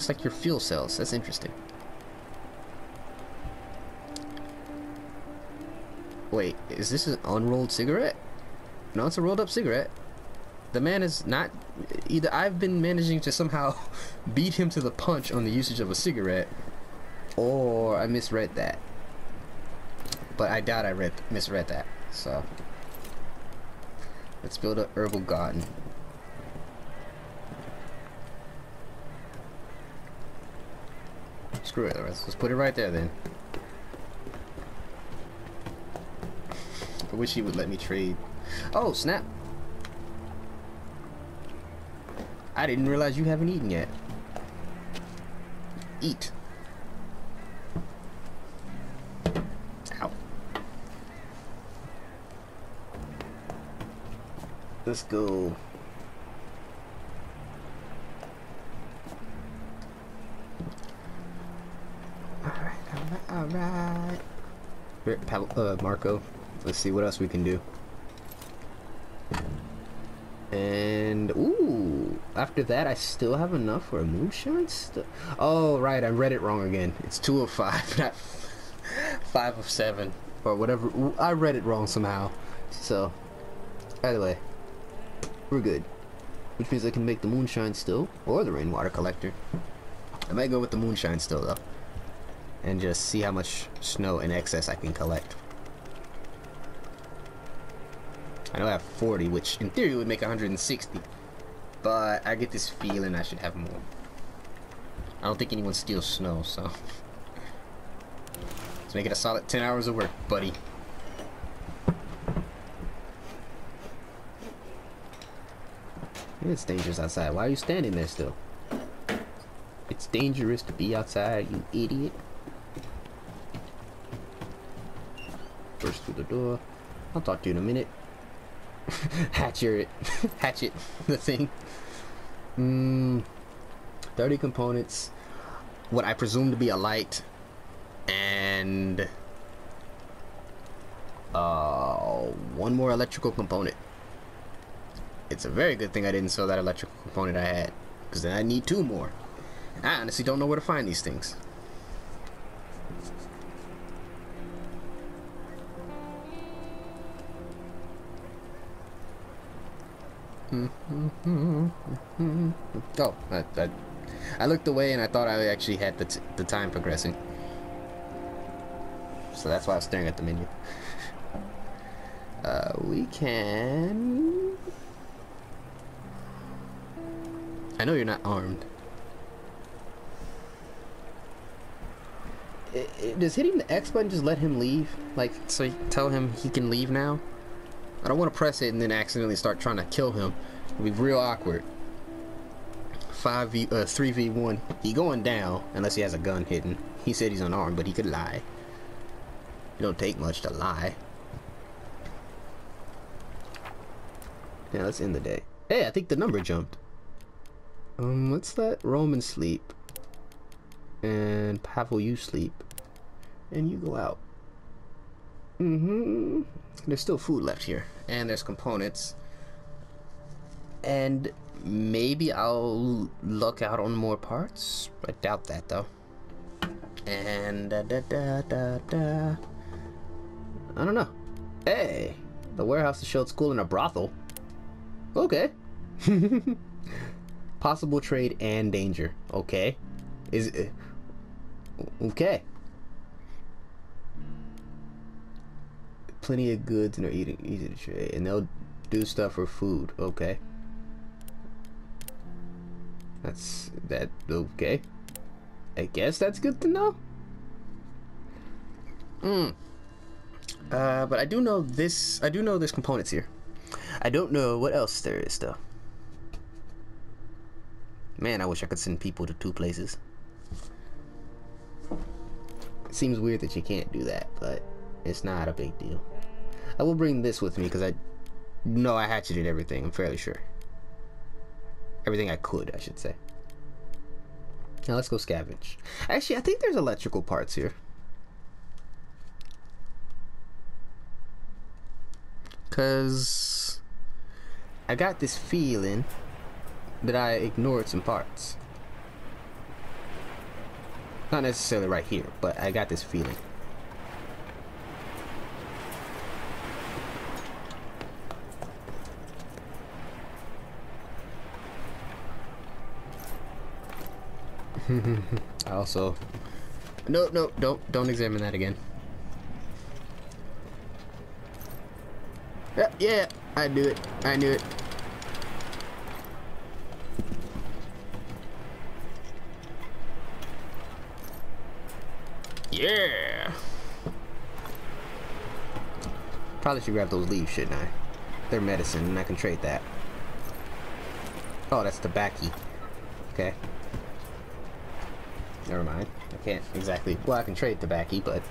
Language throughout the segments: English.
looks like your fuel cells. That's interesting. Wait, is this an unrolled cigarette? No, it's a rolled up cigarette. The man is not... Either I've been managing to somehow beat him to the punch on the usage of a cigarette, or I misread that. But I doubt I misread that. So let's build a herbal garden. Screw it, let's put it right there then. I wish he would let me trade. Oh snap! I didn't realize you haven't eaten yet. Eat. Ow. Let's go. Alright. Here, Marco. Let's see what else we can do. And ooh, after that I still have enough for a moonshine stuff. Oh right, I read it wrong again. It's 2 of 5, not 5 of 7 or whatever. I read it wrong somehow. So either way, we're good. Which means I can make the moonshine still or the rainwater collector. I might go with the moonshine still though, and just see how much snow in excess I can collect. I know I have 40, which in theory would make 160, but I get this feeling I should have more. I don't think anyone steals snow, so let's make it a solid 10 hours of work, buddy. It's dangerous outside. Why are you standing there still? It's dangerous to be outside, you idiot. Burst through the door. I'll talk to you in a minute. Hatchet the thing. 30 components, what I presume to be a light, and one more electrical component. It's a very good thing I didn't sell that electrical component I had, because then I need 2 more. I honestly don't know where to find these things. Oh, I looked away and I thought I actually had the time progressing, so that's why I was staring at the menu. We can... I know you're not armed. Does hitting the X button just let him leave? Like, so you tell him he can leave now? I don't want to press it and then accidentally start trying to kill him. It'll be real awkward. 3v1. He going down unless he has a gun hidden. He said he's unarmed, but he could lie. It don't take much to lie. Yeah, let's end the day. Hey, I think the number jumped. Let's let Roman sleep. And Pavel, you sleep. And you go out. There's still food left here, and there's components, and maybe I'll look out on more parts. I doubt that though. And I don't know. Hey, the warehouse is showed school in a brothel. Okay. Possible trade and danger. Okay. Is it okay? Plenty of goods and they're easy to trade, and they'll do stuff for food. Okay, that's that. Okay, I guess that's good to know. But I do know this. I do know there's components here. I don't know what else there is though. Man, I wish I could send people to 2 places. It seems weird that you can't do that, but it's not a big deal. I will bring this with me because I know I hatcheted everything. I'm fairly sure. Everything I could, I should say. Now let's go scavenge. Actually, I think there's electrical parts here. Because I got this feeling that I ignored some parts. Not necessarily right here, but I got this feeling. I also... No, don't examine that again. Yeah, I knew it. I knew it. Yeah. Probably should grab those leaves, shouldn't I? They're medicine, and I can trade that. Oh, that's tobacco. Okay. Never mind. I can't exactly... Well, I can trade tobacco, but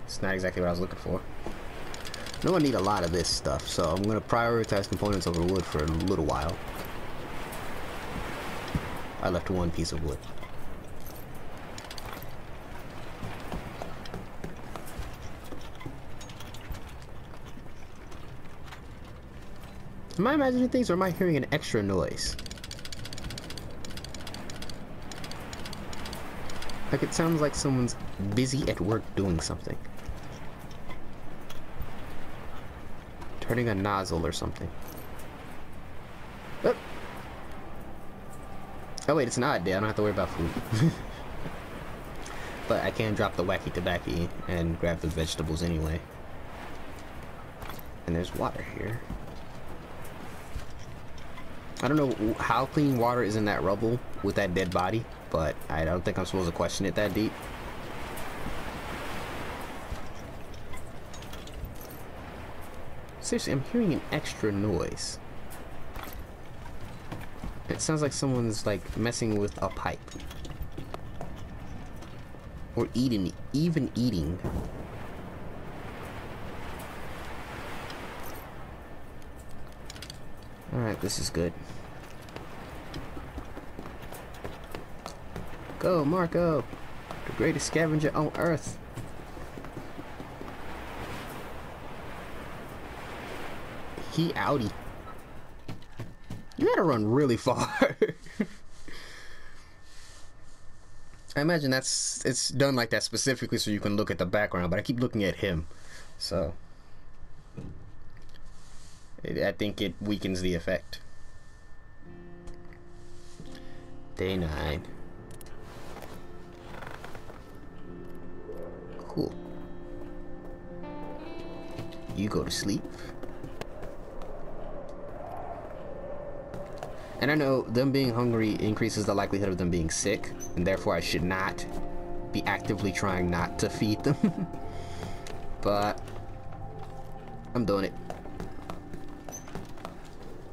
it's not exactly what I was looking for. I know I need a lot of this stuff, so I'm going to prioritize components over wood for a little while. I left one piece of wood. Am I imagining things, or am I hearing an extra noise? Like, it sounds like someone's busy at work doing something. Turning a nozzle or something. Oh, oh wait, it's an odd day. I don't have to worry about food. But I can drop the wacky tobacco and grab the vegetables anyway. And there's water here. I don't know how clean water is in that rubble with that dead body, but I don't think I'm supposed to question it that deep. Seriously, I'm hearing an extra noise. It sounds like someone's like messing with a pipe. Or eating, even eating. Alright, this is good. Go, Marco! The greatest scavenger on Earth. He outie. You gotta run really far. I imagine it's done like that specifically so you can look at the background, but I keep looking at him. So I think it weakens the effect. Day 9. Cool. You go to sleep. And I know them being hungry increases the likelihood of them being sick, and therefore I should not be actively trying not to feed them. But I'm doing it.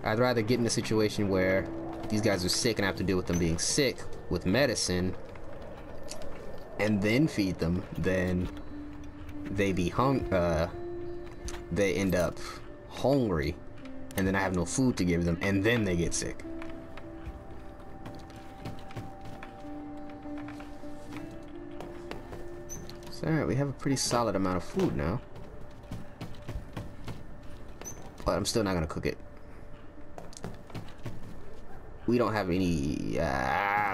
I'd rather get in a situation where these guys are sick and I have to deal with them being sick with medicine and then feed them than they end up hungry and then I have no food to give them and then they get sick. So, alright, we have a pretty solid amount of food now. But I'm still not gonna cook it. We don't have any...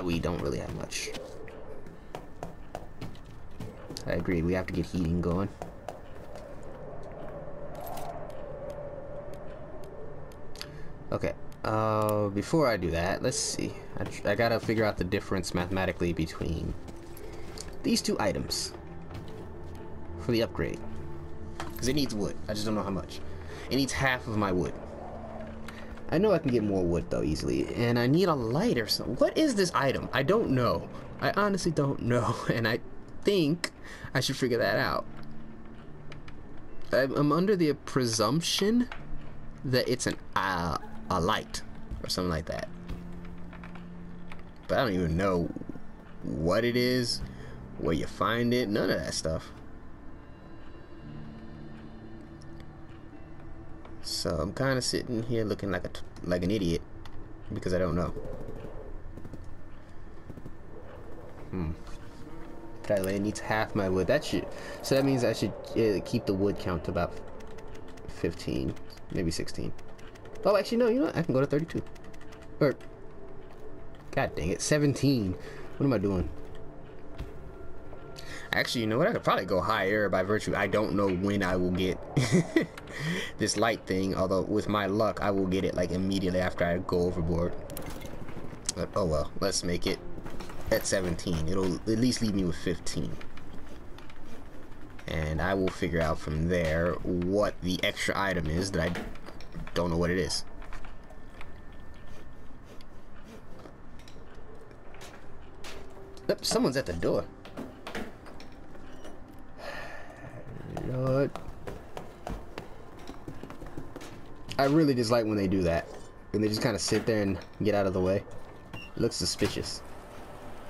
we don't really have much. I agree, we have to get heating going. Okay, before I do that, let's see. I gotta figure out the difference mathematically between these two items for the upgrade. Because it needs wood, I just don't know how much. It needs half of my wood. I know I can get more wood though easily, and I need a light or something. What is this item? I don't know. I honestly don't know, and I think I should figure that out. I'm under the presumption that it's a light or something like that, but I don't even know what it is, where you find it, none of that stuff. So I'm kind of sitting here looking like an idiot because I don't know. But it needs half my wood. So that means I should keep the wood count to about 15, maybe 16. Oh, actually no, you know what? I can go to 32. Or, god dang it, 17. What am I doing? Actually, you know what? I could probably go higher by virtue. I don't know when I will get this light thing. Although, with my luck, I will get it like immediately after I go overboard. But, oh well. Let's make it at 17. It'll at least leave me with 15. And I will figure out from there what the extra item is that I don't know what it is. Oh, someone's at the door. Lord. I really dislike when they do that. When they just kind of sit there and get out of the way. It looks suspicious.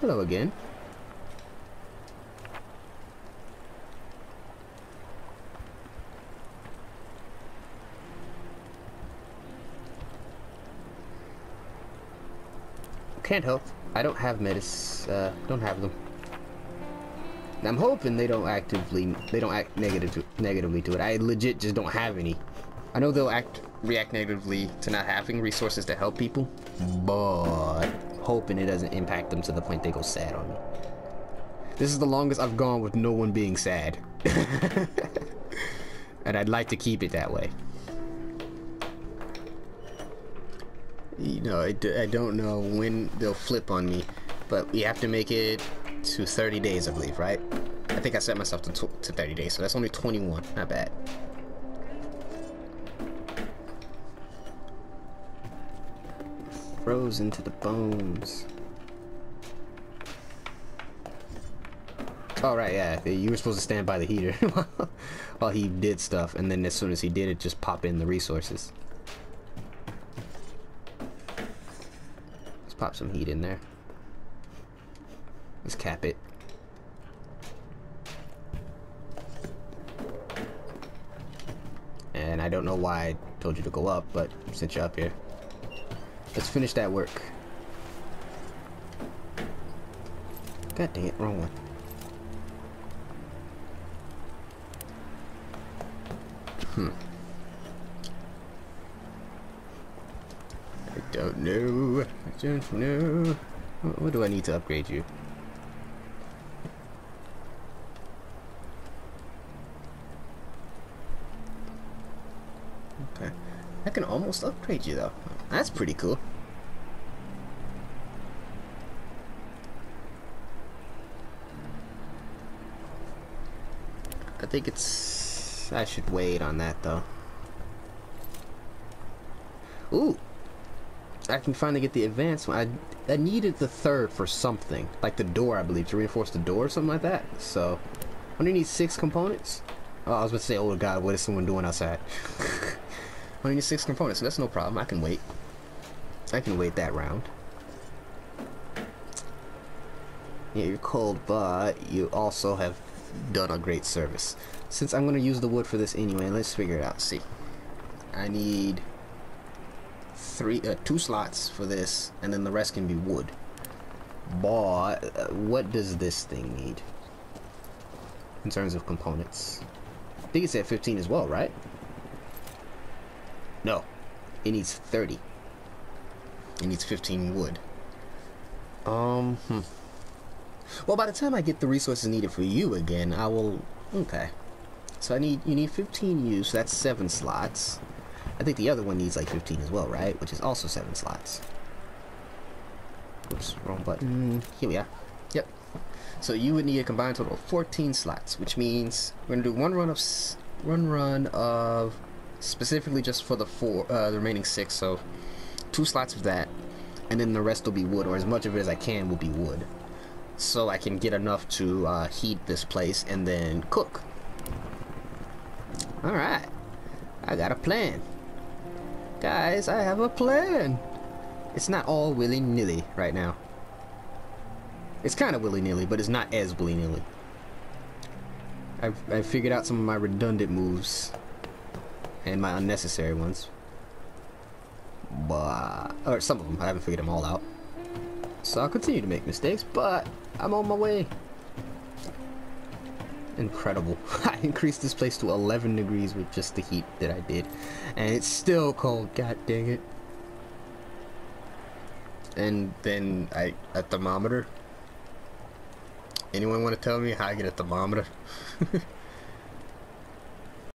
Hello again. Can't help. I don't have don't have them. I'm hoping they don't act negatively to it. I legit just don't have any. I know they'll react negatively to not having resources to help people, but hoping it doesn't impact them to the point they go sad on me. This is the longest I've gone with no one being sad. And I'd like to keep it that way. You know, I don't know when they'll flip on me, but we have to make it to 30 days, I believe, right? I think I set myself to 30 days, so that's only 21. Not bad. Frozen to the bones. Oh, right, yeah. You were supposed to stand by the heater while he did stuff, and then as soon as he did it, just pop in the resources. Let's pop some heat in there. Let's cap it. And I don't know why I told you to go up, but since you're up here, let's finish that work. God dang it, wrong one. I don't know. I don't know. What do I need to upgrade you? Okay. I can almost upgrade you though. That's pretty cool. I think I should wait on that though. Ooh! I can finally get the advanced one. I needed the third for something. Like the door, I believe, to reinforce the door or something like that. So, I only need 6 components. Oh, I was about to say, oh god, what is someone doing outside? I only need 6 components, so that's no problem. I can wait. I can wait that round. Yeah, you're cold, but you also have done a great service. Since I'm going to use the wood for this anyway, let's figure it out. See, I need 2 slots for this, and then the rest can be wood. But what does this thing need in terms of components? I think it said 15 as well, right? No, it needs 30. It needs 15 wood. Well, by the time I get the resources needed for you again, I will. Okay. So you need 15 use. So that's 7 slots. I think the other one needs like 15 as well, right? Which is also 7 slots. Oops, wrong button. Here we are. Yep. So you would need a combined total of 14 slots, which means we're gonna do one run of specifically just for the remaining 6. So 2 slots of that, and then the rest will be wood, or as much of it as I can will be wood, so I can get enough to heat this place and then cook. All right, I got a plan. Guys, I have a plan. It's not all willy-nilly right now. It's kind of willy-nilly, but it's not as willy-nilly. I've figured out some of my redundant moves and my unnecessary ones. But, or some of them, I haven't figured them all out. So I'll continue to make mistakes, but I'm on my way. Incredible. I increased this place to 11 degrees with just the heat that I did, and it's still cold. God dang it. And then a thermometer Anyone want to tell me how I get a thermometer?